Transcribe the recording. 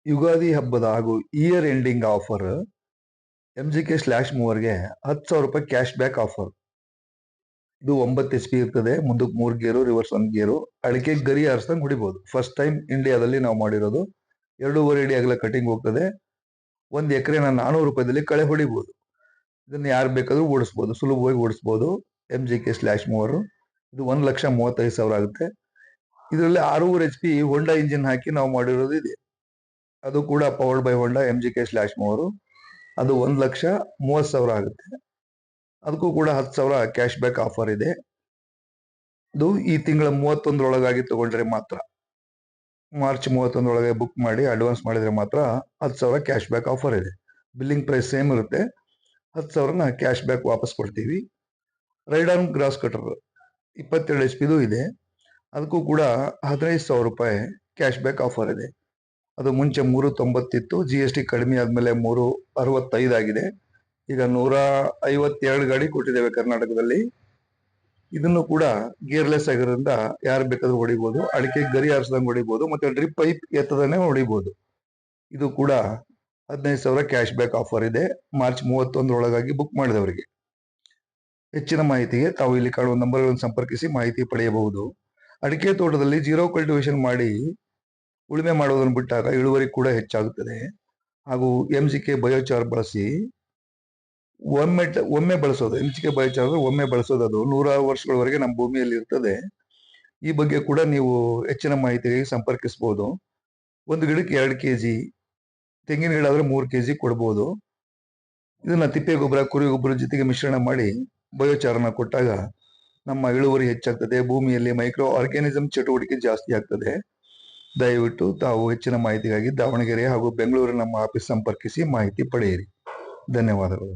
ಯುಗಾದಿ ಹಬ್ಬದ ಹಾಗೂ year ending offer MGK slash ಮೂವರ್ಗೆ 10,000 ರೂಪಾಯಿ ಕ್ಯಾಶ್ ಬ್ಯಾಕ್ ಆಫರ್. ಇದು 9 HP ಇರ್ತದೆ. ಮುಂದಕ್ಕೆ 3 ಗೇರು, ರಿವರ್ಸ್ 1 ಗೇರು. ಅಡಿಕೆ ಗರಿ ಆರಿಸ್ದಂಗೆ ಹೊಡಿಬಹುದು. ಫಸ್ಟ್ ಟೈಮ್ ಇಂಡಿಯಾದಲ್ಲಿ ನಾವು ಮಾಡಿರೋದು. 2.5 ಅಡಿ ಅಗಲ ಕಟಿಂಗ್ ಹೋಗ್ತದೆ. 1 ಎಕರೆನ 400 ರೂಪಾಯಿದಲ್ಲಿ ಕಳೆ ಹೊಡಿಬಹುದು. ಇದನ್ನ ಯಾರು ಬೇಕಾದ್ರೂ ಓಡಿಸ್ಬೋದು, ಸುಲಭವಾಗಿ ಓಡಿಸ್ಬೋದು. MGK ಸ್ಲಾಶ್ ಮೂವರು. ಇದು 1,35,000 ಆಗುತ್ತೆ. ಇದರಲ್ಲಿ 6.5 HP ಹೊಂಡಾ ಇಂಜಿನ್ ಹಾಕಿ ನಾವು ಮಾಡಿರೋದು ಇದೆ. ಅದು ಕೂಡ powered by Honda MGK slash ಮೂವರು. ಅದು 1,30,000 ಆಗುತ್ತೆ. ಅದಕ್ಕೂ ಕೂಡ 10,000 ಕ್ಯಾಶ್ ಬ್ಯಾಕ್ ಆಫರ್ ಇದೆ. ಇದು ಈ ತಿಂಗಳ 31 ತಗೊಂಡ್ರೆ ಮಾತ್ರ. ಮಾರ್ಚ್ 31 ಬುಕ್ ಮಾಡಿ ಅಡ್ವಾನ್ಸ್ ಮಾಡಿದ್ರೆ ಮಾತ್ರ 10,000 ಕ್ಯಾಶ್ ಬ್ಯಾಕ್ ಆಫರ್ ಇದೆ. ಬಿಲ್ಲಿಂಗ್ ಪ್ರೈಸ್ ಸೇಮ್ ಇರುತ್ತೆ. 10,000ನ ಕ್ಯಾಶ್ ಬ್ಯಾಕ್ ವಾಪಸ್ ಕೊಡ್ತೀವಿ. Ride on grass cutter 22 HP ಇದೆ. ಅದಕ್ಕೂ ಕೂಡ 15,000 ರೂಪಾಯಿ ಕ್ಯಾಶ್ ಬ್ಯಾಕ್ ಆಫರ್ ಇದೆ. ಅದು ಮುಂಚೆ 390 ಇತ್ತು. GST ಕಡಿಮೆ ಆದ್ಮೇಲೆ 365 ಆಗಿದೆ. ಈಗ 152 ಗಾಡಿ ಕೊಟ್ಟಿದ್ದೇವೆ ಕರ್ನಾಟಕದಲ್ಲಿ. ಇದನ್ನು ಕೂಡ ಗೇರ್ಲೆಸ್ ಆಗಿರೋದ್ರಿಂದ ಯಾರು ಬೇಕಾದ್ರೂ ಹೊಡಿಬಹುದು. ಅಡಿಕೆ ಗರಿ ಆರಿಸ್ದಂಗೆ ಹೊಡಿಬಹುದು, ಮತ್ತೆ ಡ್ರಿಪ್ ಪೈಪ್ ಎತ್ತದನೆ ಹೊಡಿಬಹುದು. ಇದು ಕೂಡ 15,000 ಕ್ಯಾಶ್ ಬ್ಯಾಕ್ ಆಫರ್ ಇದೆ. ಮಾರ್ಚ್ 31 ಬುಕ್ ಮಾಡಿದವರಿಗೆ. ಹೆಚ್ಚಿನ ಮಾಹಿತಿಗೆ ತಾವು ಇಲ್ಲಿ ಕಾಣುವ ನಂಬರ್ಗಳನ್ನು ಸಂಪರ್ಕಿಸಿ ಮಾಹಿತಿ ಪಡೆಯಬಹುದು. ಅಡಿಕೆ ತೋಟದಲ್ಲಿ ಜೀರೋ ಕಲ್ಟಿವೇಶನ್ ಮಾಡಿ ಉಳುಮೆ ಮಾಡೋದನ್ನು ಬಿಟ್ಟಾಗ ಇಳುವರಿ ಕೂಡ ಹೆಚ್ಚಾಗುತ್ತದೆ. ಹಾಗೂ MGK ಬಯೋಚಾರ್ ಬಳಸಿ ಒಮ್ಮೆ ಬಳಸೋದು. MGK ಬಯೋಚಾರ್ ಒಮ್ಮೆ ಬಳಸೋದು. ಅದು 100 ವರ್ಷಗಳವರೆಗೆ ನಮ್ಮ ಭೂಮಿಯಲ್ಲಿ ಇರ್ತದೆ. ಈ ಬಗ್ಗೆ ಕೂಡ ನೀವು ಹೆಚ್ಚಿನ ಮಾಹಿತಿಗೆ ಸಂಪರ್ಕಿಸಬಹುದು. ಒಂದು ಗಿಡಕ್ಕೆ 2 kg, ತೆಂಗಿನ ಗಿಡ ಆದ್ರೆ 3 kg ಕೊಡ್ಬೋದು. ಇದನ್ನ ತಿಪ್ಪೆ ಗೊಬ್ಬರ, ಕುರಿ ಗೊಬ್ಬರ ಜೊತೆಗೆ ಮಿಶ್ರಣ ಮಾಡಿ ಬಯೋಚಾರನ ಕೊಟ್ಟಾಗ ನಮ್ಮ ಇಳುವರಿ ಹೆಚ್ಚಾಗ್ತದೆ. ಭೂಮಿಯಲ್ಲಿ ಮೈಕ್ರೋ ಆರ್ಗ್ಯಾನಿಸಮ್ ಚಟುವಟಿಕೆ ಜಾಸ್ತಿ ಆಗ್ತದೆ. ದಯವಿಟ್ಟು ತಾವು ಹೆಚ್ಚಿನ ಮಾಹಿತಿಗಾಗಿ ದಾವಣಗೆರೆ ಹಾಗೂ ಬೆಂಗಳೂರಿನ ನಮ್ಮ ಆಫೀಸ್ ಸಂಪರ್ಕಿಸಿ ಮಾಹಿತಿ ಪಡೆಯಿರಿ. ಧನ್ಯವಾದಗಳು.